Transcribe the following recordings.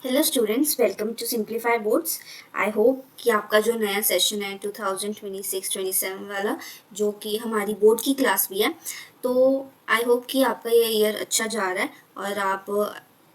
Hello students, welcome to simplify boards. I hope कि आपका जो नया सेशन है 2026-27 वाला, जो कि हमारी बोर्ड की क्लास भी है, तो आई होप कि आपका ये ईयर अच्छा जा रहा है और आप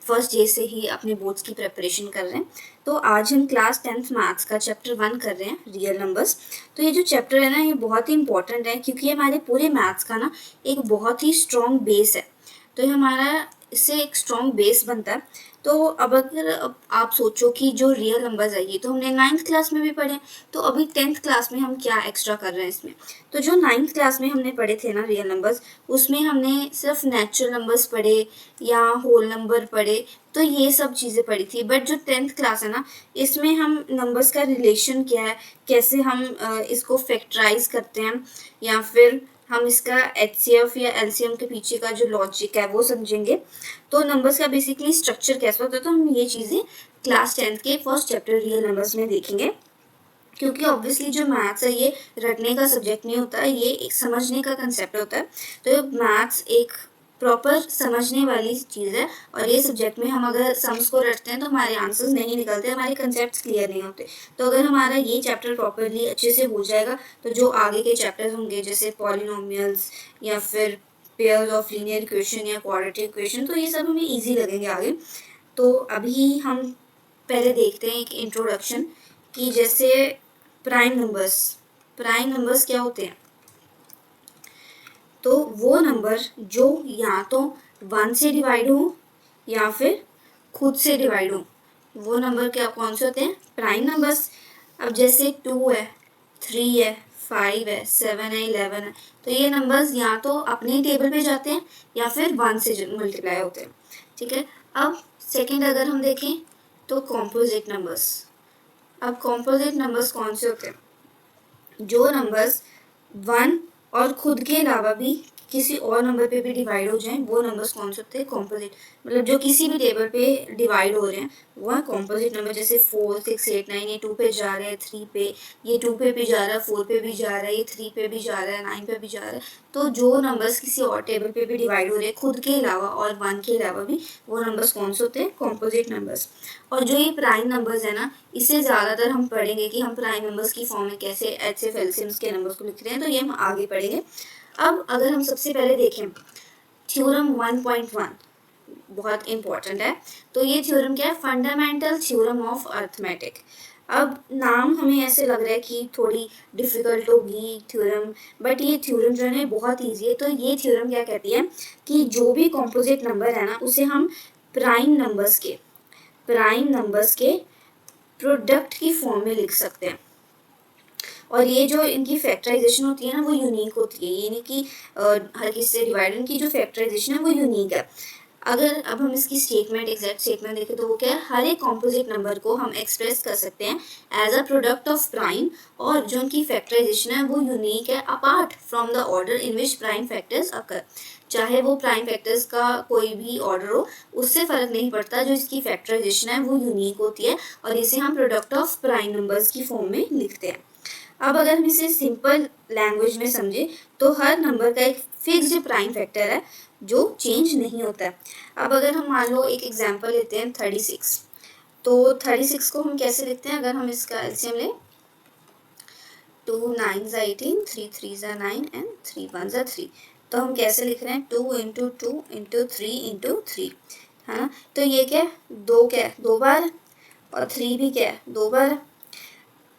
फर्स्ट डे से ही अपने बोर्ड्स की प्रिपरेशन कर रहे हैं। तो आज हम क्लास 10th मैथ्स का चैप्टर 1 कर रहे हैं, रियल नंबर्स। तो ये जो चैप्टर है ना, ये बहुत ही इंपॉर्टेंट है क्योंकि ये हमारे पूरे मैथ्स का ना एक बहुत ही स्ट्रॉन्ग बेस है। तो ये हमारा इससे एक स्ट्रॉन्ग बेस बनता है। तो अब अगर आप सोचो कि जो रियल नंबर्स है ये तो हमने 9th क्लास में भी पढ़े, तो अभी 10th क्लास में हम क्या एक्स्ट्रा कर रहे हैं इसमें। तो जो 9th क्लास में हमने पढ़े थे ना रियल नंबर्स, उसमें हमने सिर्फ नेचुरल नंबर्स पढ़े या होल नंबर पढ़े, तो ये सब चीज़ें पढ़ी थी। बट जो 10th क्लास है ना, इसमें हम नंबर्स का रिलेशन क्या है, कैसे हम इसको फैक्टराइज करते हैं, या फिर हम इसका HCF या LCM के पीछे का जो लॉजिक है वो समझेंगे। तो नंबर्स का बेसिकली स्ट्रक्चर कैसा होता है, तो हम ये चीज़ें क्लास 10th के फर्स्ट चैप्टर रियल नंबर्स में देखेंगे। क्योंकि ऑब्वियसली जो मैथ्स है ये रटने का सब्जेक्ट नहीं होता है, ये एक समझने का कंसेप्ट होता है। तो मैथ्स एक प्रॉपर समझने वाली चीज़ है, और ये सब्जेक्ट में हम अगर सम्स को रटते हैं तो हमारे आंसर्स नहीं निकलते, हमारे कंसेप्ट्स क्लियर नहीं होते। तो अगर हमारा ये चैप्टर प्रॉपरली अच्छे से हो जाएगा तो जो आगे के चैप्टर्स होंगे जैसे पॉलिनोमियल्स या फिर पेयर्स ऑफ लीनियर इक्वेशन या क्वाड्रेटिक इक्वेशन, तो ये सब हमें ईजी लगेंगे आगे। तो अभी हम पहले देखते हैं एक इंट्रोडक्शन कि जैसे प्राइम नंबर्स क्या होते हैं। तो वो नंबर जो या तो 1 से डिवाइड हो या फिर खुद से डिवाइड हो, वो नंबर क्या कौन से होते हैं, प्राइम नंबर्स। अब जैसे 2 है, 3 है, 5 है, 7 है, 11 है, तो ये नंबर्स या तो अपने टेबल पे जाते हैं या फिर 1 से मल्टीप्लाई होते हैं। ठीक है। अब सेकंड अगर हम देखें तो कॉम्पोजिट नंबर्स। अब कॉम्पोजिट नंबर्स कौन से होते हैं, जो नंबर्स 1 और खुद के अलावा भी किसी और नंबर पे भी डिवाइड हो जाएं, वो नंबर्स कौन से होते हैं, कॉम्पोजिट। मतलब जो किसी भी टेबल पे डिवाइड हो रहे हैं वो है कॉम्पोजिट नंबर। जैसे 4, 6, 8, 9, ये 2 पे जा रहे हैं, 3 पे, ये 2 पे भी जा रहा है, 4 पे भी जा रहा है, ये 3 पे भी जा रहा है, 9 पे भी जा रहा है। तो जो नंबर्स किसी और टेबल पे भी डिवाइड हो रहे हैं खुद के अलावा और 1 के अलावा भी, वो नंबर्स कौन से होते हैं, कॉम्पोजिट नंबर्स। और जो ये प्राइम नंबर्स है ना, इससे ज़्यादातर हम पढ़ेंगे कि हम प्राइम नंबर्स की फॉर्म में कैसे HCF LCMs के नंबर्स को लिख रहे हैं, तो ये हम आगे पढ़ेंगे। अब अगर हम सबसे पहले देखें थ्योरम 1.1, बहुत इंपॉर्टेंट है। तो ये थ्योरम क्या है, फंडामेंटल थ्योरम ऑफ अर्थमेटिक। अब नाम हमें ऐसे लग रहा है कि थोड़ी डिफिकल्ट होगी थ्योरम, बट ये थ्योरम जो है बहुत ईजी है। तो ये थ्योरम क्या कहती है कि जो भी कॉम्पोजिट नंबर है ना, उसे हम प्राइम नंबर्स के प्रोडक्ट की फॉर्म में लिख सकते हैं। और ये जो इनकी फैक्टराइजेशन होती है ना, वो यूनिक होती है। ये नहीं कि हर किसी से डिवाइड, इनकी जो फैक्टराइजेशन है वो यूनिक है। अगर अब हम इसकी स्टेटमेंट, एग्जैक्ट स्टेटमेंट देखें तो वो क्या है, हर एक कॉम्पोजिट नंबर को हम एक्सप्रेस कर सकते हैं as a product of prime, और जो उनकी फैक्टराइजेशन है वो यूनिक है apart from the order in which prime factors occur. चाहे वो प्राइम फैक्टर्स का कोई भी ऑर्डर हो, उससे फ़र्क नहीं पड़ता, जो इसकी फैक्टराइजेशन है वो यूनिक होती है, और इसे हम प्रोडक्ट ऑफ प्राइम नंबर्स की फॉर्म में लिखते हैं। अब अगर हम इसे सिंपल लैंग्वेज में समझे तो हर नंबर का एक फिक्स्ड प्राइम फैक्टर है जो चेंज नहीं होता है। अब अगर हम मान लो एक एग्जांपल लेते हैं 36, तो 36 को हम कैसे लिखते हैं, अगर हम इसका एलसीएम लें, 2 9 18, 3 3 9 एंड 3 1 3, तो हम कैसे लिख रहे हैं, 2 इंटू 2 इंटू 3 इंटू 3, है ना। तो ये क्या है, क्या है, 2 बार, और 3 भी क्या है, 2 बार।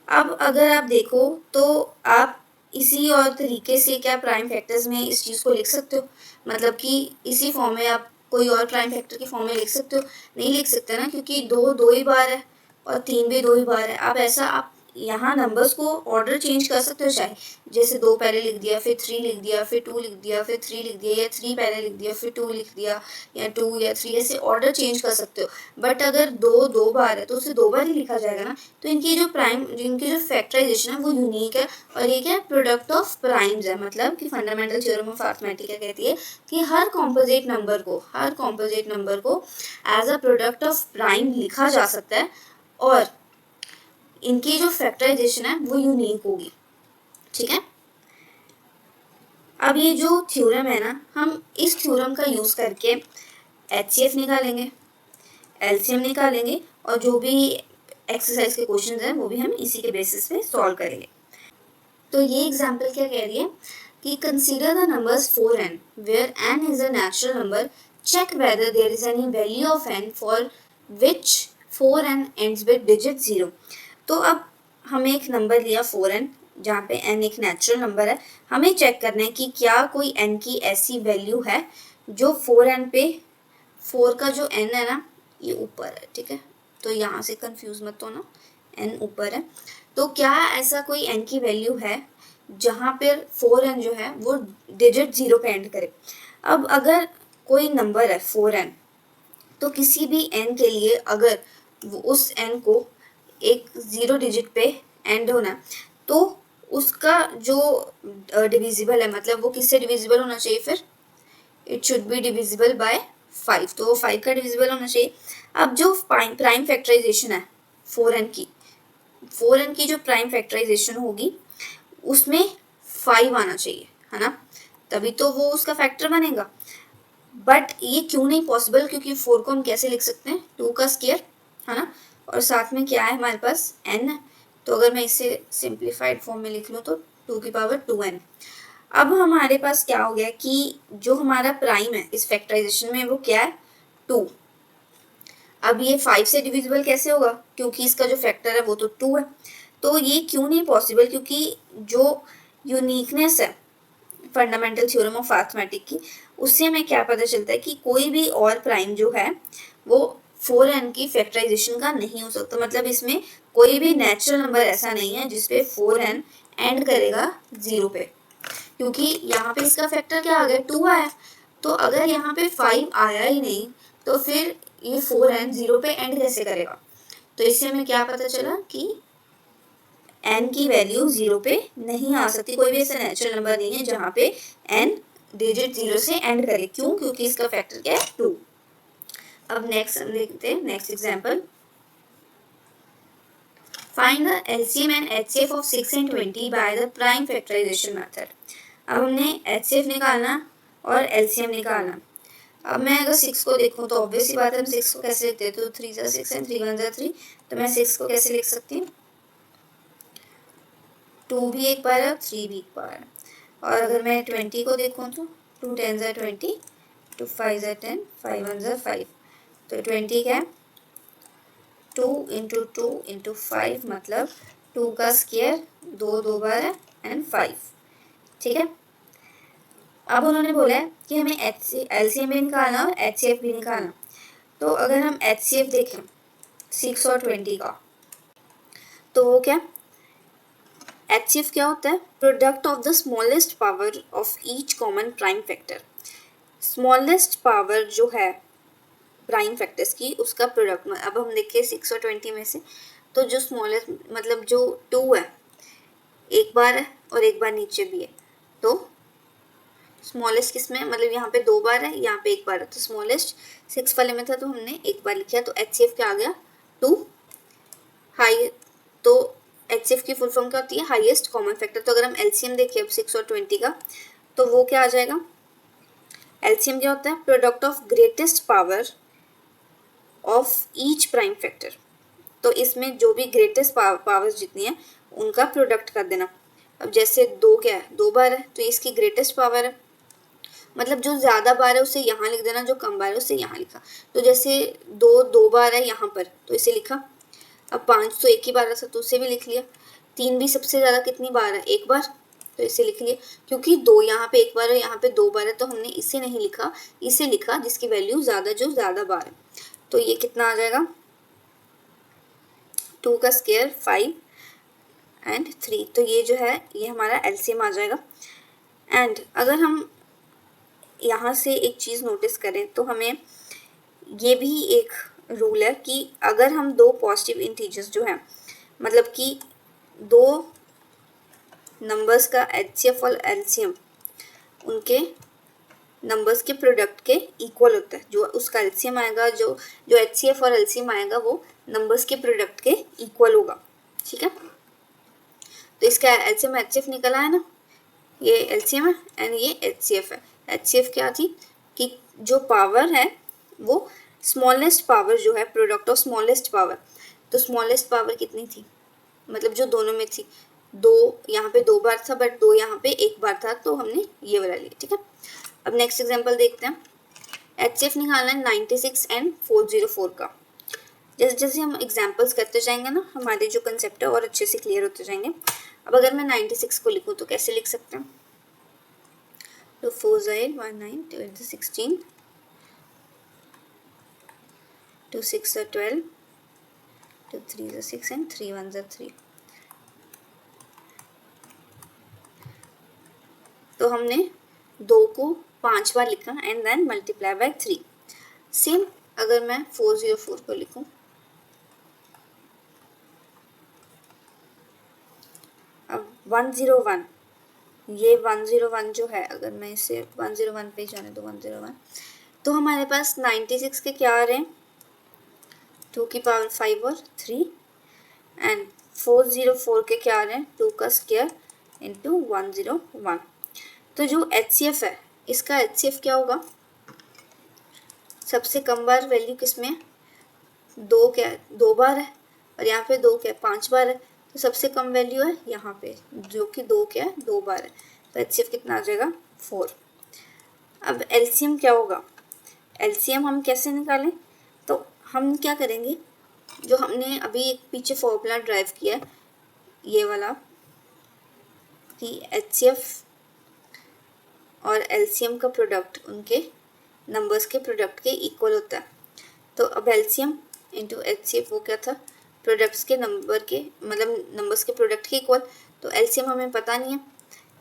अब अगर आप देखो तो आप इसी और तरीके से क्या प्राइम फैक्टर्स में इस चीज़ को लिख सकते हो, मतलब कि इसी फॉर्म में आप कोई और प्राइम फैक्टर की फॉर्म में लिख सकते हो, नहीं लिख सकते ना, क्योंकि 2 ही बार है और 3 भी 2 ही बार है। आप ऐसा आप यहाँ नंबर्स को ऑर्डर चेंज कर सकते हो, चाहे जैसे 2 पहले लिख दिया, फिर 3 लिख दिया, फिर 2 लिख दिया, फिर 3 लिख दिया, या 3 पहले लिख दिया, फिर 2 लिख दिया, या 2 या 3, ऐसे ऑर्डर चेंज कर सकते हो। बट अगर 2 बार है तो उसे 2 बार ही लिखा जाएगा ना। तो इनकी जो फैक्टराइजेशन है वो यूनिक है, और ये क्या है, प्रोडक्ट ऑफ प्राइम्स है। मतलब कि फंडामेंटल थ्योरम ऑफ अरिथमेटिक क्या कहती है कि हर कॉम्पोजिट नंबर को as a product of prime लिखा जा सकता है, और इनकी जो फैक्टराइजेशन है वो यूनिक होगी। ठीक है। अब ये जो थ्योरम है ना, हम इस थ्योरम का यूज करके HCF निकालेंगे। एलसीएम निकालेंगे और जो भी एक्सरसाइज के क्वेश्चन हैं वो भी हम इसी के बेसिस पे सॉल्व करेंगे। तो ये एग्जाम्पल क्या कह रही है कि consider the numbers 4n where n is a natural number, check whether there is any value of n for which 4n ends with digit 0। तो अब हमें एक नंबर लिया 4n जहाँ पे n एक नेचुरल नंबर है, हमें चेक करना है कि क्या कोई n की ऐसी वैल्यू है जो 4n पे 4 का जो n है ना ये ऊपर है, ठीक है, तो यहाँ से कंफ्यूज मत होना, n ऊपर है, तो क्या ऐसा कोई n की वैल्यू है जहाँ पर 4n जो है वो डिजिट 0 पे एंड करे। अब अगर कोई नंबर है 4n तो किसी भी n के लिए अगर उस n को एक 0 डिजिट पे एंड होना तो उसका जो डिविजिबल है, मतलब वो किससे डिविजिबल होना चाहिए, फिर it should be divisible by 5, तो वो 5 का डिविजिबल होना चाहिए। अब जो प्राइम फैक्टराइजेशन है 4n की जो प्राइम फैक्टराइजेशन होगी उसमें 5 आना चाहिए, है ना, तभी तो वो उसका फैक्टर बनेगा। बट ये क्यों नहीं पॉसिबल, क्योंकि 4 को हम कैसे लिख सकते हैं, 2 का स्क्वायर, है ना, और साथ में क्या है हमारे पास n, तो अगर मैं इसे सिंप्लीफाइड फॉर्म में लिख लूँ तो 2 की पावर 2n। अब हमारे पास क्या हो गया कि जो हमारा प्राइम है इस फैक्टराइजेशन में वो क्या है 2। अब ये 5 से डिविजिबल कैसे होगा, क्योंकि इसका जो फैक्टर है वो तो 2 है। तो ये क्यों नहीं पॉसिबल, क्योंकि जो यूनिकनेस है फंडामेंटल थ्योरम ऑफ अरिथमेटिक की, उससे हमें क्या पता चलता है कि कोई भी और प्राइम जो है वो 4n की फैक्टराइजेशन का नहीं हो सकता, मतलब इसमें कोई भी नेचुरल नंबर ऐसा नहीं है जिसपे 4n एंड करेगा 0 पे, क्योंकि यहाँ पे इसका फैक्टर क्या आ गया 2 आया, तो अगर यहाँ पे 5 आया ही नहीं तो फिर ये 4n 0 पे एंड कैसे करेगा। तो इससे हमें क्या पता चला कि n की वैल्यू 0 पे नहीं आ सकती, कोई भी ऐसा नेचुरल नंबर नहीं है जहाँ पे n डिजिट 0 से एंड करे। क्यों, क्योंकि इसका फैक्टर क्या है 2। अब नेक्स्ट हम देखते हैं, next example, find the LCM and HCF of 6 and 20 by the prime factorization method. अब हमने एचसीएफ निकालना और एलसीएम निकालना। अब मैं अगर 6 को देखूं तो ऑब्वियस सी बात है, हम 6 को कैसे लिखते हैं, तो 3 × 6 and 3 × 1 = 3, तो मैं 6 को कैसे लिख सकती हूँ, 2 भी एक बार है, 3 भी एक बार है। और अगर मैं 20 को देखूँ तो 2 × 10 = 20, 2 × 5 = 10, 5 × 1 = 5, तो 20 क्या है 2 × 2 × 5, मतलब 2 का स्क्वायर 2 बार है एंड 5, ठीक है। अब उन्होंने बोला है कि हमें एलसीएम भी निकालना और एचसीएफ भी निकालना। तो अगर हम एचसीएफ देखें 6 और 20 का, तो वो क्या, एचसीएफ क्या होता है, product of the smallest power of each common prime factor. Smallest power जो है प्राइम फैक्टर्स की उसका प्रोडक्ट में। अब हम देखें 6 और 20 में से, तो जो स्मॉलेस्ट मतलब जो 2 है एक बार है और एक बार नीचे भी है, तो स्मॉलेस्ट किस में, मतलब यहाँ पे 2 बार है, यहाँ पे एक बार है, तो स्मॉलेस्ट 6 वाले में था तो हमने एक बार लिखा, तो एचसीएफ क्या आ गया 2 हाई। तो एचसीएफ की फुल फॉर्म क्या होती है, हाईएस्ट कॉमन फैक्टर। तो अगर हम एलसीएम देखें अब 6 और 20 का, तो वो क्या आ जाएगा, एलसीएम क्या होता है, product of greatest power of each prime factor. तो इसमें जो भी ग्रेटेस्ट पावर्स जितनी है उनका प्रोडक्ट कर देना। अब जैसे 2 क्या है, 2 बार है, तो इसकी ग्रेटेस्ट पावर है, मतलब जो ज़्यादा बार है उसे यहाँ लिख देना, जो कम बार है उसे यहाँ लिखा। तो जैसे 2 बार है यहाँ पर, तो इसे लिखा। अब 5 तो एक ही बार है तो उसे भी लिख लिया। 3 भी सबसे ज़्यादा कितनी बार है, एक बार, तो इसे लिख लिया। क्योंकि 2 यहाँ पे एक बार है, यहाँ पे 2 बार है, तो हमने इसे नहीं लिखा, इसे लिखा जिसकी वैल्यू ज़्यादा, जो ज़्यादा बार है। तो ये कितना आ जाएगा, 2 का स्क्वायर 5 एंड 3, तो ये जो है ये हमारा एलसीएम आ जाएगा। एंड अगर हम यहाँ से एक चीज़ नोटिस करें तो हमें ये भी एक रूल है कि अगर हम 2 पॉजिटिव इंटीजर्स जो हैं, मतलब कि 2 नंबर्स का एचसीएफ और एलसीएम उनके नंबर्स के प्रोडक्ट के इक्वल होता है, जो उसका एलसीएम आएगा, जो एचसीएफ और एलसीएम आएगा वो नंबर्स के प्रोडक्ट के इक्वल होगा, ठीक है। तो इसका एलसीएम एचसीएफ निकला है ना, ये एलसीएम है एंड ये एचसीएफ है। एचसीएफ क्या थी कि जो पावर है वो स्मॉलेस्ट पावर जो है प्रोडक्ट ऑफ स्मॉलेस्ट पावर, तो स्मॉलेस्ट पावर कितनी थी, मतलब जो दोनों में थी, 2 यहाँ पे 2 बार था बट 2 यहाँ पे 1 बार था, तो हमने ये वाला लिया। ठीक है, अब नेक्स्ट एग्जांपल देखते हैं। HCF निकालना है 96 एंड 404 का। जैसे जैसे हम एग्जांपल्स करते जाएंगे ना, हमारे जो कंसेप्ट है और अच्छे से क्लियर होते जाएंगे। अब अगर मैं 96 को लिखूँ तो कैसे लिख सकते हैं, तो 4 8 1 9 2 16 2 6 12 2 3 6 एंड 3 1 3। तो हमने 2 को 5 बार लिखा and then multiply by 3। Same अगर मैं 404 को लिखूं, अब 101, ये 101 जो है, अगर मैं इसे 101 पे जाने तो 101, तो हमारे पास 96 के क्या आ रहे हैं, 2 की पावर 5 और 3, एंड 404 के क्या आ रहे हैं, 2 का स्क्वायर इंटू 101। तो जो HCF है, इसका HCF क्या होगा, सबसे कम बार वैल्यू किसमें है, 2 क्या है, 2 बार है, और यहाँ पे 2 क्या है, 5 बार है, तो सबसे कम वैल्यू है यहाँ पे, जो कि 2 क्या है, 2 बार है, तो HCF कितना आ जाएगा, 4। अब LCM क्या होगा, LCM हम कैसे निकालें, तो हम क्या करेंगे, जो हमने अभी एक पीछे फॉर्मूला ड्राइव किया है, ये वाला, कि HCF और LCM का प्रोडक्ट उनके नंबर्स के प्रोडक्ट के इक्वल होता है। तो अब LCM इंटू HCF वो क्या था, प्रोडक्ट्स के नंबर के, मतलब नंबर्स के प्रोडक्ट के इक्वल। तो LCM हमें पता नहीं है,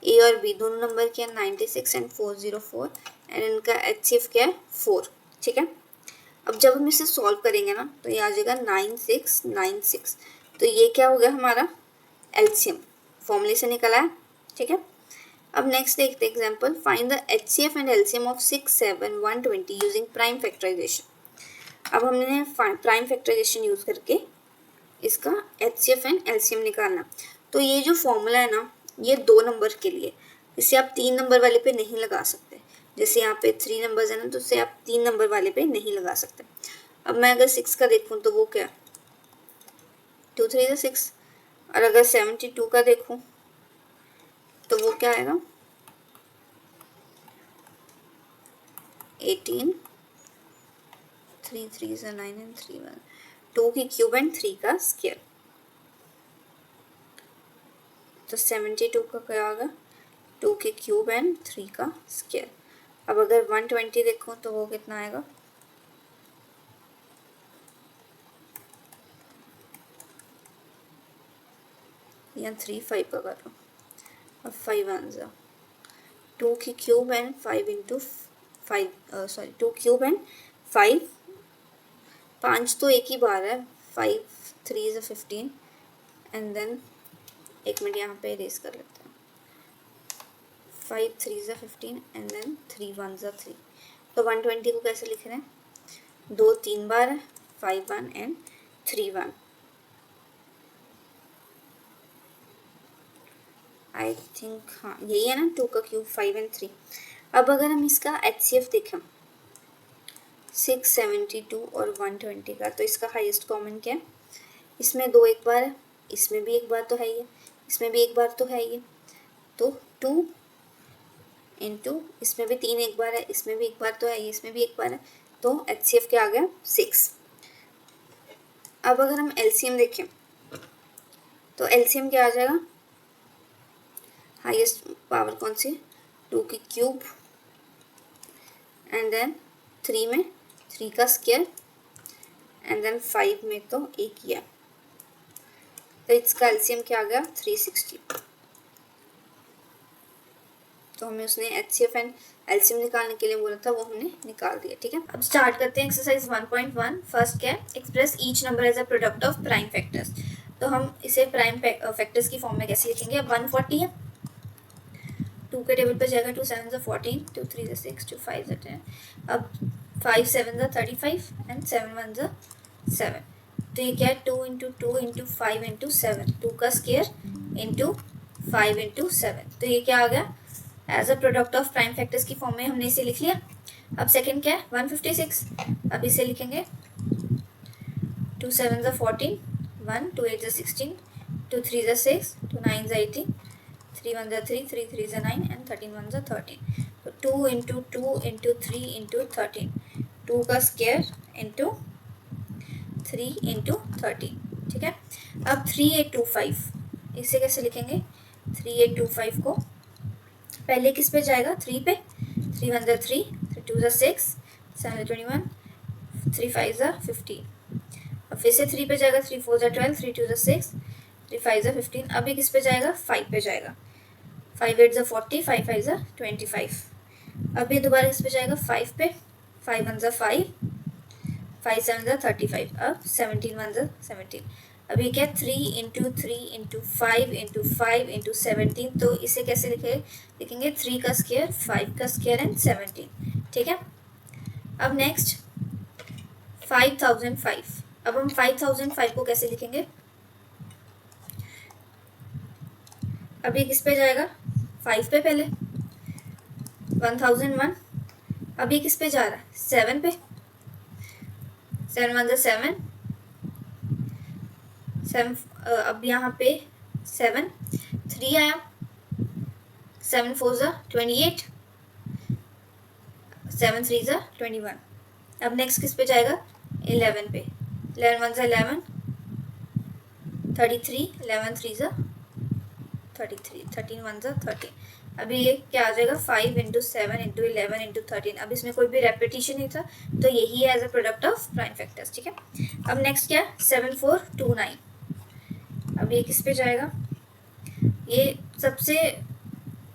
A और B दोनों नंबर के हैं 96 एंड 404, एंड इनका HCF क्या है, 4। ठीक है, अब जब हम इसे सॉल्व करेंगे ना, तो ये आ जाएगा 9696, तो ये क्या हो गया हमारा LCM, फॉर्मूले से निकला है। ठीक है, अब नेक्स्ट देखते हैं example, find the HCF and LCM of 6 7 120 using prime factorization. अब हमने प्राइम फैक्टराइजेशन यूज करके इसका HCF एंड LCM निकालना। तो ये जो फॉर्मूला है ना, ये 2 नंबर के लिए, इसे आप 3 नंबर वाले पे नहीं लगा सकते। जैसे यहाँ पे 3 नंबर्स है ना, तो इसे आप 3 नंबर वाले पे नहीं लगा सकते। अब मैं अगर 6 का देखूँ तो वो क्या, 2 3 6, और अगर 72 का देखूँ तो वो क्या आएगा, 18 3 3 9 एंड 3 1, 2 की क्यूब एंड 3 का स्क्वायर, तो 72 का क्या होगा, 2 की क्यूब एंड 3 का स्क्वायर। अब अगर 120 देखो तो वो कितना आएगा, या 3 5 का कर लो, अब 5 आंसर, 2 की cube and 5 into 5, sorry 2 cube and 5, 5 तो एक ही बार है, 5 3 is 15, एंड देन एक मिनट यहाँ पे इरेज कर लेते हैं, 5 3 is 15 एंड देन 3 1 is 3। तो 120 को कैसे लिख रहे हैं, 2 3 बार है, 5 1 एंड 3 1। आई थिंक हाँ यही है ना, 2 का क्यूब 5 एंड 3। अब अगर हम इसका HCF देखें 672 और 120 का, तो इसका हाईएस्ट कॉमन क्या है, इसमें 2 एक बार है, इसमें भी एक बार तो है ही है, इसमें भी एक बार तो है ही है, तो 2 इंटू इसमें भी 3 एक बार है, इसमें भी एक बार तो है ही, इसमें भी एक बार है, तो HCF क्या आ गया, 6। अब अगर हम LCM देखें तो LCM क्या आ जाएगा, हाईएस्ट पावर कौन सी, 2 की क्यूब एंड देन 3 में 3 का स्क्वायर एंड देन 5 में तो एक ही है, तो इसका LCM क्या आ गया, 360। तो हमें उसने HCF एंड LCM निकालने के लिए बोला था, वो हमने निकाल दिया। ठीक है, अब स्टार्ट करते हैं एक्सरसाइज 1.1। फर्स्ट क्या है, express each number as a product of prime factors. तो हम इसे प्राइम फैक्टर्स की फॉर्म में कैसे लिखेंगे, 140 है, 2 के टेबल पे जाएगा, 2 7 14, 2 3 6, 2 5 10, अब 5 7 35 एंड 7 1 7। तो ये क्या है, 2 इंटू 2 इंटू 5 इंटू 7, 2 का स्क्वायर इंटू 5 इंटू 7। तो ये क्या आ गया, as a product of prime factors की फॉर्म में हमने इसे लिख लिया। अब सेकंड क्या है 156, अब इसे लिखेंगे 2 7 ज़ा 14, 1 2 8 ज़ा 16, 2 3 ज़ा 6, 2 9 ज़ा 18, 3 1 ज़ा 3, 3 3 ज़ा 9 एंड 13 1 ज़ा 13। तो 2 इंटू 2 इंटू 3 इंटू 13, 2 का स्क्वायर इंटू 3 इंटू 13, ठीक है। अब 3825 इसे कैसे लिखेंगे, 3825 को पहले किस पे जाएगा 3 पे, 3 1 ज़ा 3, 3 2 ज़ा 6, 7 ज़ा 21, 3 5 ज़ा 15। अब फिर से 3 पे जाएगा, 3 4 ज़ा 12, 3 2 ज़ा 6, 3 5 ज़ा 15। अब ये किस पे जाएगा 5 पे जाएगा, 5 8 ज़ा 40, 5 5 ज़ा 25। अब ये दोबारा किस पे जाएगा 5 पे, 5 1 ज़ा 5, 5 7 ज़ा 35, अब 17 1 ज़ा 17। अब ये क्या 3 इंटू 3 इंटू 5 इंटू 5 इंटू 17, तो इसे कैसे लिखेंगे 3 का स्क्वायर, 5 का स्क्वायर एंड 17, ठीक है। अब नेक्स्ट 5005, अब हम 5005 को कैसे लिखेंगे, अब ये किस पे जाएगा 5 पे पहले, 1001, अब ये किस पे जा रहा है 7 पे, 7 1 ज़ा 7, 7 अब यहाँ पे 7 3 आया, 7 4 ज़ा 28, 7 3 ज़ा 21। अब नेक्स्ट किस पे जाएगा 11 पे, 11 1 ज़ा 11, 33, 11 3 ज़ा 33, 13 1 ज़ा 13। अभी ये क्या आ जाएगा 5 इंटू 7 इंटू 11 इंटू 13। अब इसमें कोई भी रेपिटेशन नहीं था, तो यही है as a product of prime factors, ठीक है। अब नेक्स्ट क्या 7429, अब ये किस पे जाएगा, ये सबसे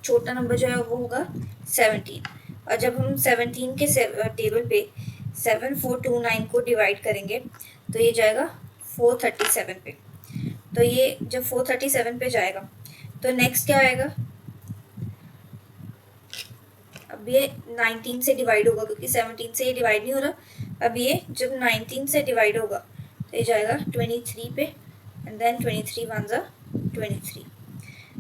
छोटा नंबर जो है वो होगा 17, और जब हम 17 के टेबल पे 7429 को डिवाइड करेंगे तो ये जाएगा 437 पे। तो ये जब 437 पे जाएगा तो नेक्स्ट क्या आएगा, अब ये 19 से डिवाइड होगा क्योंकि 17 से ये डिवाइड नहीं हो रहा। अब ये जब 19 से डिवाइड होगा तो ये जाएगा 23 पे एंड देन 23 1 ज़ा 23।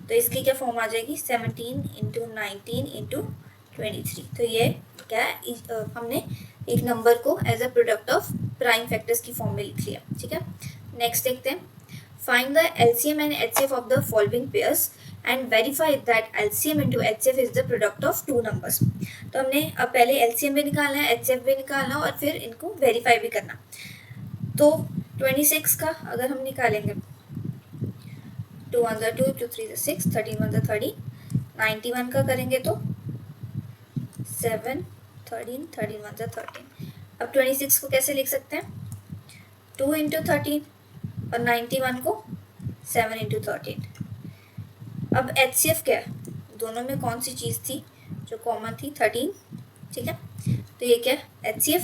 तो इसकी क्या फॉर्म आ जाएगी 17 इंटू 19 इंटू 23। तो ये क्या है हमने एक नंबर को as a product of prime factors की फॉर्म में लिख लिया, ठीक है। नेक्स्ट देखते हैं, find the LCM and HCF of the following pairs and verify that LCM into HCF is the product of two numbers. तो हमने अब पहले एलसीएम भी निकालना है, एचसीएफ भी निकालना और फिर इनको वेरीफाई भी करना। तो 26 का अगर हम निकालेंगे 2 1 ज़ा 2, 2 3 ज़ा 6, 13 1 ज़ा 30, 91 का करेंगे तो 7 13, 13 1 ज़ा 13। अब 26 को कैसे लिख सकते हैं 2 इंटू 13 और 91 को 7 इंटू 13। अब एचसीएफ क्या है, दोनों में कौन सी चीज़ थी जो कॉमन थी 13, ठीक है। तो ये क्या है एचसीएफ,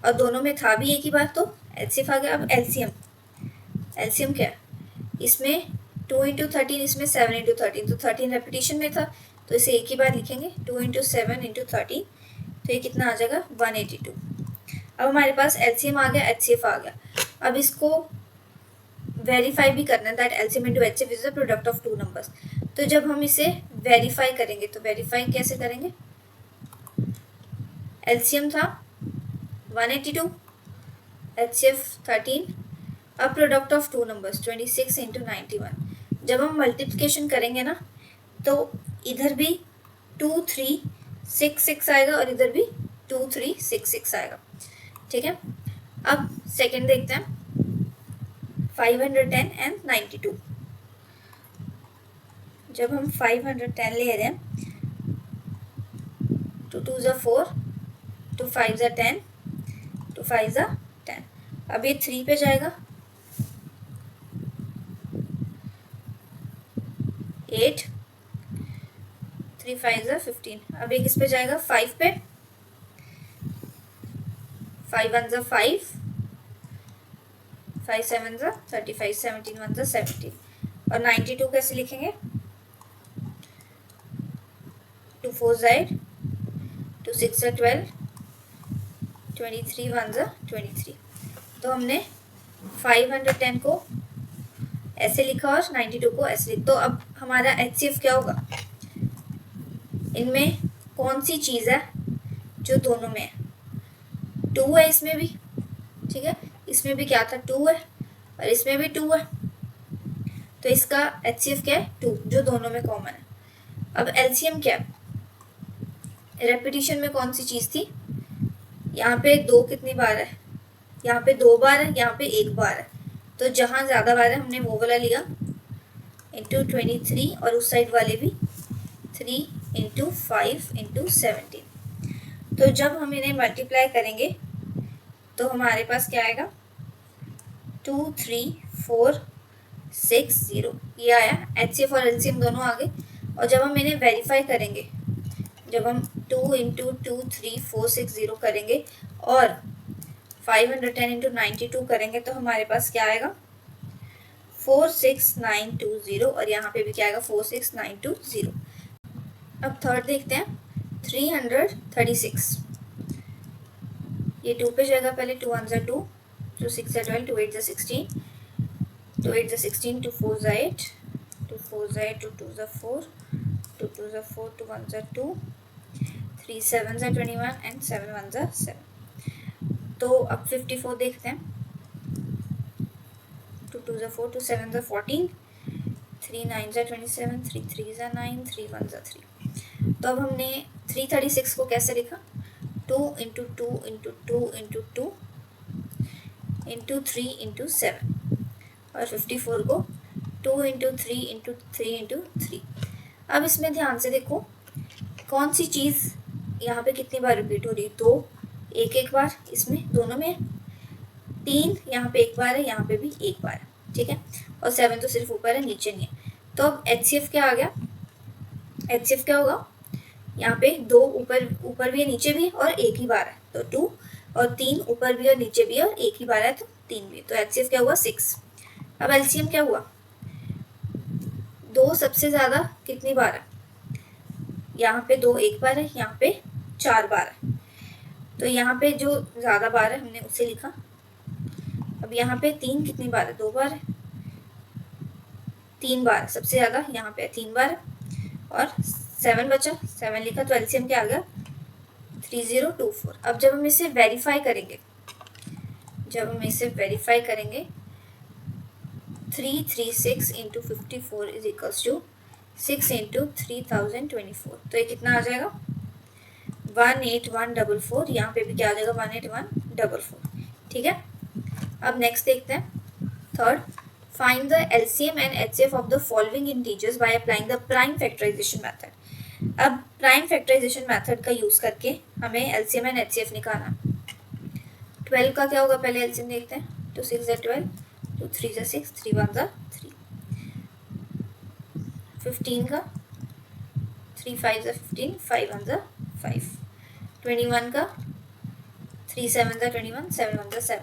और दोनों में था भी एक ही बार तो एचसीएफ आ गया। अब एलसीएम, एलसीएम क्या है, इसमें 2 इंटू 13, इसमें 7 इंटू 13, तो 13 रेपिटेशन में था तो इसे एक ही बार लिखेंगे 2 इंटू 7 इंटू 13, तो ये कितना आ जाएगा 182। अब हमारे पास एलसीएम आ गया, एचसीएफ आ गया। अब इसको वेरीफाई भी करना है that LCM into HCF is the product of two numbers. तो जब हम इसे वेरीफाई करेंगे तो वेरीफाई कैसे करेंगे, एलसीएम था 182, एचसीएफ 13, अब product of two numbers 26 into 91। जब हम मल्टीप्लिकेशन करेंगे ना तो इधर भी 2 3 6 6 आएगा और इधर भी 2 3 6 6 आएगा, ठीक है। अब सेकंड देखते हैं 510 एंड 92। जब हम 510 ले रहे हैं 2 2 ज़ा 4, 2 5 ज़ा 10, 2 5 ज़ा 10। अब ये 3 पे जाएगा 8, 3 5 ज़ा 15। अब ये किस पे जाएगा 5 पे, 5 1 ज़ा 5, 5 7 ज़ा 35, 17 1 ज़ा 17। और 92 कैसे लिखेंगे 2 4 ज़ा 8, 2 6 ज़ा 12, 23 1 ज़ा 23। तो हमने 510 को ऐसे लिखा और 92 को ऐसे लिखा। तो अब हमारा एचसीएफ क्या होगा, इनमें कौन सी चीज़ है जो दोनों में है, 2 है इसमें भी, ठीक है, इसमें भी क्या था 2 है और इसमें भी 2 है, तो इसका HCF क्या है 2, जो दोनों में कॉमन है। अब LCM क्या है, रेपिटेशन में कौन सी चीज़ थी, यहाँ पे 2 कितनी बार है, यहाँ पे 2 बार है, यहाँ पे 1 बार है, तो जहाँ ज़्यादा बार है हमने वो वाला लिया इंटू 23 और उस साइड वाले भी 3 इंटू 5 इंटू 17। तो जब हम इन्हें मल्टीप्लाई करेंगे तो हमारे पास क्या आएगा 2 3 4 6 0, ये आया। HCF और LCM दोनों आ गए। और जब हम इन्हें वेरीफाई करेंगे, जब हम 2 इंटू 2 3 4 6 0 करेंगे और 510 इंटू 92 करेंगे तो हमारे पास क्या आएगा 46920, और यहाँ पे भी क्या आएगा 46920। अब थर्ड देखते हैं 336, ये 2 पे जाएगा, पहले 2 1 2, 2 6 12, 2 8 16, 2 8 16, 2 4 8, 2 4 8, 2 2 4, 2 2 4, 2 1 2, 3 7 21 एंड 7 1 7। तो अब 54 देखते हैं, 2 2 4, 2 7 14, 3 9 27, 3 3 9, 3 1 3। तो अब हमने 336 को कैसे लिखा, 2 into 2 into 2 into 2 into 3 into 7, और 54 को 2 इंटू 3 इंटू 3 इंटू 3। अब इसमें ध्यान से देखो कौन सी चीज़ यहाँ पे कितनी बार रिपीट हो रही है, 2 एक एक बार इसमें दोनों में, 3 यहाँ पे एक बार है, यहाँ पे भी एक बार है, ठीक है, और 7 तो सिर्फ ऊपर है नीचे नहीं है। तो अब HCF क्या आ गया, HCF क्या होगा, यहाँ पे 2 ऊपर भी है नीचे भी है और एक ही बार है, तो 2, और 3 ऊपर भी और नीचे भी है और एक ही बार है तो 3 भी है, तो HCF क्या हुआ 6। अब LCM क्या हुआ, 2 सबसे ज़्यादा कितनी बार है, यहाँ पे 2 एक बार है, यहाँ पे 4 बार है, तो यहाँ पे जो ज़्यादा बार है हमने उसे लिखा। अब यहाँ पे 3 कितनी बार है, 2 बार है, 3 बार सबसे ज़्यादा यहाँ पे 3 बार है, और 7 बचा, 7 लिखा, तो LCM क्या आ गया 3024। अब जब हम इसे वेरीफाई करेंगे, 336 into 54 is equals to 6 into 3024, तो ये कितना आ जाएगा 18144, यहाँ पे भी क्या आ जाएगा 18144, ठीक है। अब नेक्स्ट देखते हैं third, find the LCM and HCF of the following integers by applying the prime factorization method. अब प्राइम फैक्टराइजेशन मेथड का यूज करके हमें LCM एंड HCF निकालना। 12 का क्या होगा, पहले LCM देखते हैं, 2 6 12, 2 3 6, 3 1 3। 15 का 3 5 15, 5 1 5। 21 का 3 7 21, 7 1 7।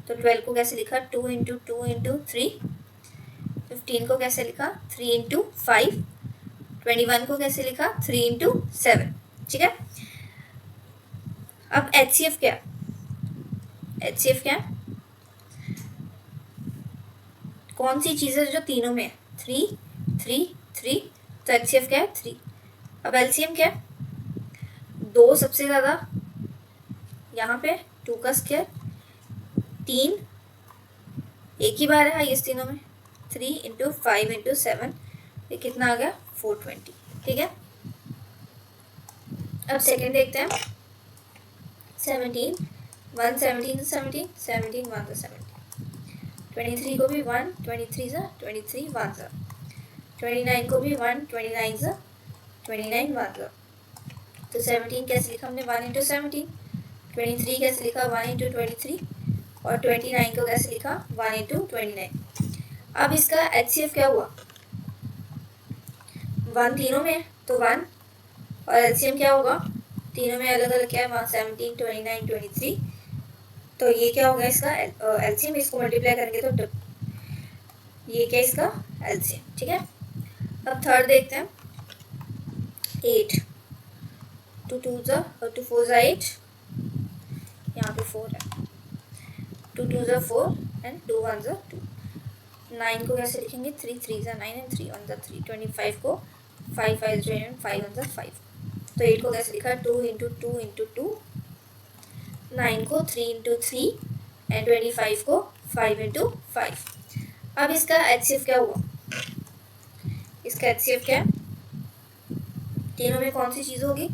तो 12 को कैसे लिखा 2 इंटू 2 इंटू 3। 15 को कैसे लिखा 3 इंटू 5। 21 को कैसे लिखा 3 इंटू 7, ठीक है। अब HCF क्या, HCF क्या कौन सी चीज़ है जो तीनों में है, 3 3 3, तो HCF क्या है 3। अब LCM क्या, 2 सबसे ज़्यादा, यहाँ पे 2 का स्क्वायर, 3 एक ही बार है इस तीनों में, 3 इंटू 5 इंटू 7, ये कितना आ गया 420, ठीक है। अब सेकेंड देखते हैं 17 1 17 17, 17 1 17। 23 को भी 1, 23 23 1 29 को भी 1, 29 29 1। तो 17 कैसे लिखा हमने 1 इंटू 17। 23 कैसे लिखा 1 इंटू 23, और 29 को कैसे लिखा 1 इंटू 29। अब इसका HCF क्या हुआ, 1 तीनों में तो 1, और LCM क्या होगा, तीनों में अलग अलग क्या है 17 29 23, तो ये क्या होगा इसका LCM। इसको मल्टीप्लाई करेंगे तो ये क्या इसका LCM, ठीक है। अब थर्ड देखते हैं 8, 2 2 2 4 8, यहाँ पे 4 है, 2 2 4 एंड 2 1 2। 9 को कैसे लिखेंगे 3 3 9 एंड 3 1 3। 25 को 5 5 5 1 5। तो 8 को कैसे लिखा, 2 इंटू 2 इंटू 2, 9 को 3 इंटू 3 एंड 25 को 5 इंटू 5। अब इसका HCF क्या हुआ, इसका HCF क्या है, तीनों में कौन सी चीज़ होगी,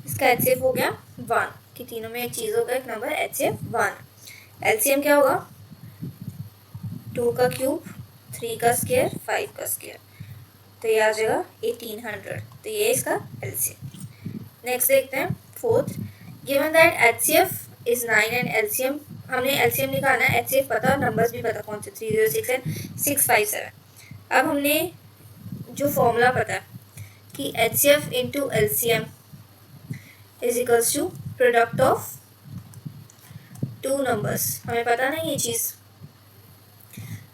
इसका HCF हो गया 1, कि तीनों में एक चीज़ होगा, एक नंबर HCF 1। LCM क्या होगा, 2 का क्यूब, 3 का स्क्वायर, 5 का स्क्वायर, तो ये आ जाएगा 1800, तो ये इसका LCM। नेक्स्ट देखते हैं fourth, given that HCF is 9 and LCM, हमने LCM निकालना है, HCF पता और नंबर्स भी पता कौन से 306 एंड 657। अब हमने जो फॉर्मूला पता है कि HCF into LCM is equals to product of two numbers, हमें पता नहीं ये चीज़।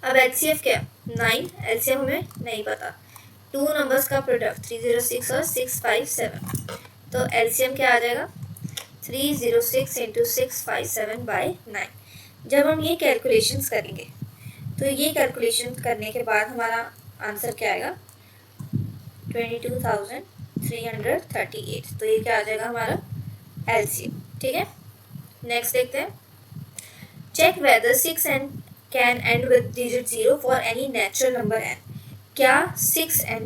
अब HCF क्या, 9, LCM हमें नहीं पता, टू नंबर्स का प्रोडक्ट 306 और 657, तो LCM क्या आ जाएगा, 306 इंटू 657 बाई 9। जब हम ये कैलकुलेशंस करेंगे तो ये कैलकुलेशन करने के बाद हमारा आंसर क्या आएगा, 22,338, तो ये क्या आ जाएगा हमारा LCM। ठीक है, नेक्स्ट देखते हैं, check whether 6n can end with digit 0 for any natural number n, क्या 6n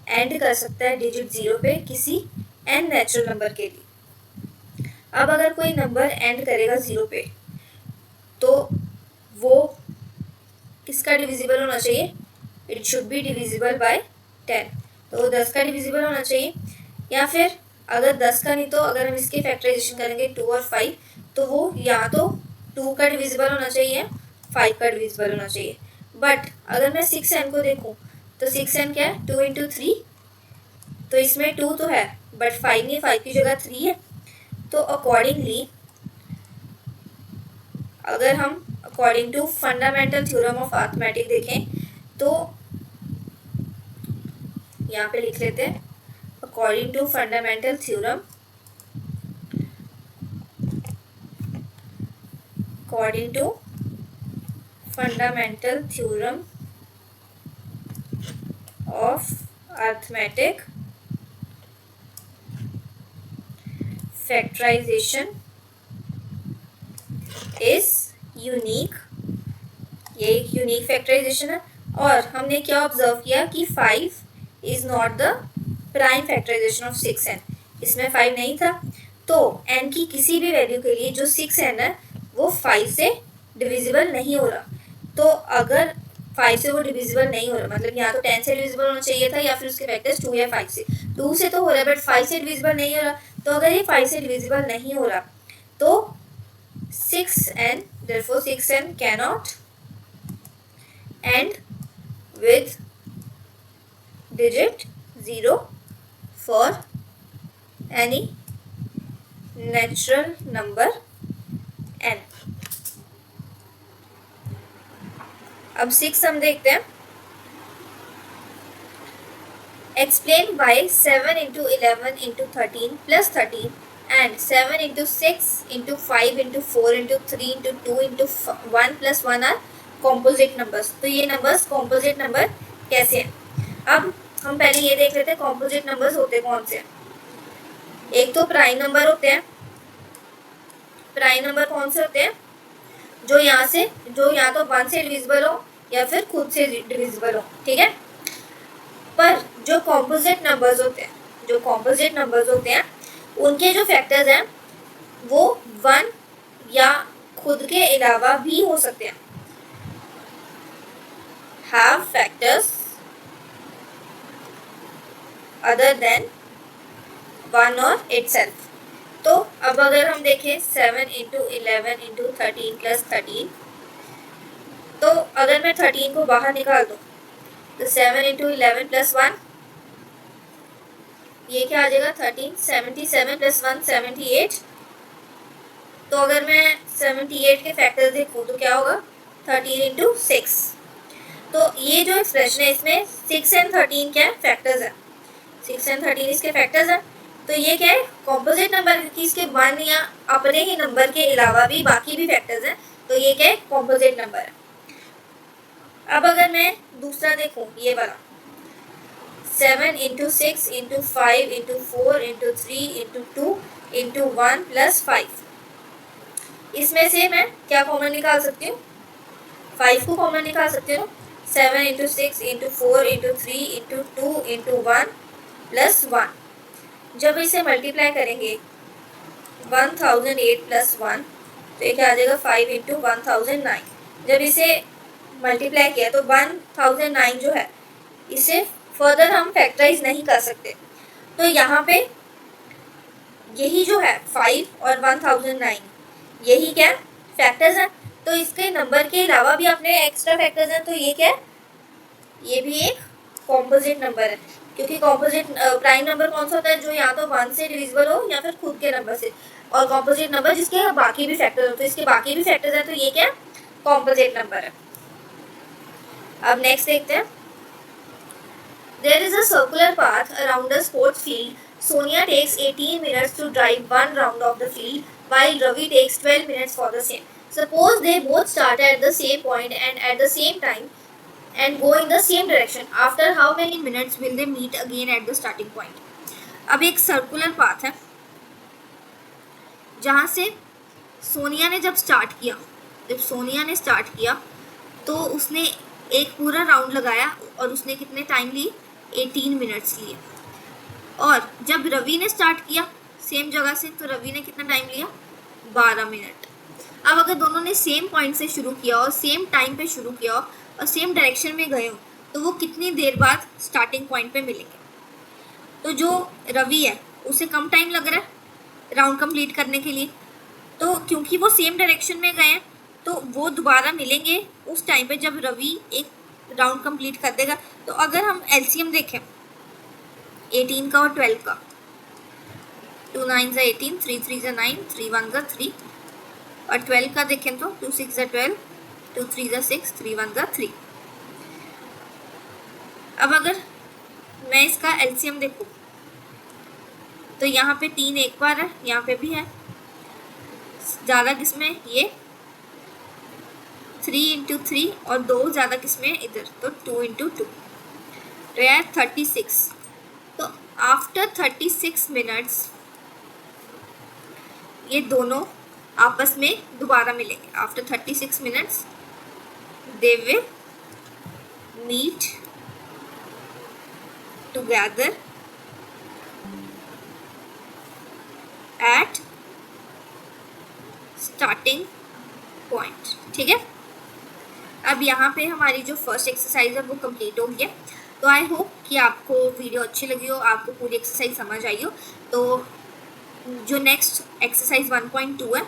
एंड कर सकता है डिजिट 0 पे किसी n नेचुरल नंबर के लिए। अब अगर कोई नंबर एंड करेगा 0 पे तो वो किसका डिविजिबल होना चाहिए, it should be divisible by 10, तो 10 का डिविजिबल होना चाहिए, या फिर अगर 10 का नहीं तो अगर हम इसके फैक्टराइजेशन करेंगे 2 और 5, तो वो या तो 2 का डिविजिबल होना चाहिए, 5 का डिविजिबल होना चाहिए। बट अगर मैं 6n को देखूं तो 6n क्या है, 2 इंटू 3, तो इसमें 2 तो है बट 5 नहीं, 5 की जगह 3 है, तो अकॉर्डिंगली अगर हम according to fundamental theorem of arithmetic देखें तो यहाँ पे लिख लेते हैं, according to fundamental theorem, according to fundamental theorem of arithmetic, factorization is unique, ये एक यूनिक फैक्टराइजेशन है। और हमने क्या ऑब्जर्व किया कि 5 is not the prime factorization of 6n, इसमें 5 नहीं था, तो n की किसी भी वैल्यू के लिए जो 6n है वो 5 से डिविजिबल नहीं हो रहा। तो अगर 5 से वो डिविजिबल नहीं हो रहा, मतलब यहाँ तो 10 से डिविजिबल होना चाहिए था या फिर उसके फैक्टर्स 2 या 5 से, 2 से तो हो रहा है बट 5 से डिविजिबल नहीं हो रहा, तो अगर ये 5 से डिविजिबल नहीं हो रहा तो 6n, therefore 6n cannot end with digit 0 for any natural number n। अब 6 हम देखते हैं, explain why 7 into 11 into 13 plus 13 and 7 into 6 into 5 into 4 into 3 into 2 into 1 plus 1 are composite numbers। तो ये numbers composite number कैसे हैं, अब हम पहले ये देख लेते हैं composite numbers होते कौन से हैं। एक तो प्राइम नंबर होते हैं, प्राइम नंबर कौन से होते हैं, जो यहाँ से, जो या तो 1 से डिविजिबल हो या फिर खुद से डिविजिबल हो, ठीक है। पर जो कॉम्पोजिट नंबर्स होते हैं, जो कॉम्पोजिट नंबर्स होते हैं उनके जो फैक्टर्स हैं वो 1 या खुद के अलावा भी हो सकते हैं, have factors other than 1 or itself। तो अब अगर हम देखें 7 इंटू 11 इंटू 13 प्लस 13, तो अगर मैं 13 को बाहर निकाल दूँ तो 7 इंटू 11 प्लस 1, ये क्या आ जाएगा 13, 77 प्लस 1 78। तो अगर मैं 78 के फैक्टर्स देखूँ तो क्या होगा 13 इंटू 6। तो ये जो एक्सप्रेशन है इसमें 6 एंड 13 क्या है, फैक्टर्स है, 6 एंड 13 इसके फैक्टर्स हैं। तो ये क्या है, कॉम्पोजिट नंबर की इसके 1 या अपने ही नंबर के अलावा भी बाकी भी फैक्टर्स हैं, तो ये क्या है, कॉम्पोजिट नंबर है। अब अगर मैं दूसरा देखूं, ये वाला 7 into 6 into 5 into 4 into 3 into 2 into 1 plus 5। इसमें से मैं क्या कॉमन निकाल सकती हूँ? 5 को कॉमन निकाल सकती हूँ। 7 into 6 into 4 into 3 into 2 into 1 plus 1। जब इसे मल्टीप्लाई करेंगे 1008 प्लस 1 तो ये क्या आ जाएगा? 5 इंटू 1009। जब इसे मल्टीप्लाई किया तो 1009 जो है इसे फर्दर हम फैक्टराइज नहीं कर सकते। तो यहाँ पे यही जो है 5 और 1009 यही क्या फैक्टर्स हैं। तो इसके नंबर के अलावा भी अपने एक्स्ट्रा फैक्टर्स हैं। तो ये क्या है? ये भी एक कॉम्पोजिट नंबर है, क्योंकि कॉम्पोजिट प्राइम नंबर कौन सा होता है? जो या तो 1 से डिविजिबल हो या फिर खुद के नंबर से, और कॉम्पोजिट नंबर जिसके बाकी भी फैक्टर्स हो। तो इसके बाकी भी फैक्टर्स हैं, तो ये क्या कॉम्पोजिट नंबर है। अब नेक्स्ट देखते हैं। There is a circular path around a sports field. Sonia takes 18 minutes to drive one round of the field, while Ravi takes 12 minutes for the same. Suppose they both start at the same point and at the same time and go in the same direction. After how many minutes will they meet again at the starting point? अब एक circular path है जहाँ से सोनिया ने जब start किया तो उसने एक पूरा राउंड लगाया और उसने कितने टाइम ली? 18 मिनट्स लिए। और जब रवि ने स्टार्ट किया सेम जगह से तो रवि ने कितना टाइम लिया? 12 मिनट। अब अगर दोनों ने सेम पॉइंट से शुरू किया और सेम टाइम पे शुरू किया और सेम डायरेक्शन में गए हो तो वो कितनी देर बाद स्टार्टिंग पॉइंट पे मिलेंगे? तो जो रवि है उसे कम टाइम लग रहा है राउंड कंप्लीट करने के लिए, तो क्योंकि वो सेम डायरेक्शन में गए हैं तो वो दोबारा मिलेंगे उस टाइम पे जब रवि एक राउंड कंप्लीट कर देगा। तो अगर हम एलसीएम देखें 18 का और 12 का, 2 9 18, 3 3 9, 3 1 3, और 12 का देखें तो 2 6 12, 2 3 6, 3 1 3। अब अगर मैं इसका एलसीएम देखूं तो यहाँ पे 3 एक बार है, यहाँ पे भी है, ज़्यादा किसमें? ये 3 इंटू 3 और 2 ज़्यादा किसमें? इधर, तो 2 इंटू 2 तो यार 36। तो आफ्टर 36 मिनट्स ये दोनों आपस में दोबारा मिलेंगे। After 36 minutes they will meet together at starting point. ठीक है, अब यहाँ पे हमारी जो फर्स्ट एक्सरसाइज है वो कंप्लीट हो गई है। तो आई होप कि आपको वीडियो अच्छी लगी हो, आपको पूरी एक्सरसाइज समझ आई हो। तो जो नेक्स्ट एक्सरसाइज 1.2 है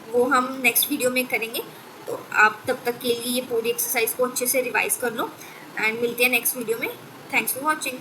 वो हम नेक्स्ट वीडियो में करेंगे। तो आप तब तक के लिए ये पूरी एक्सरसाइज को अच्छे से रिवाइज कर लो एंड मिलते हैं नेक्स्ट वीडियो में। Thanks for watching.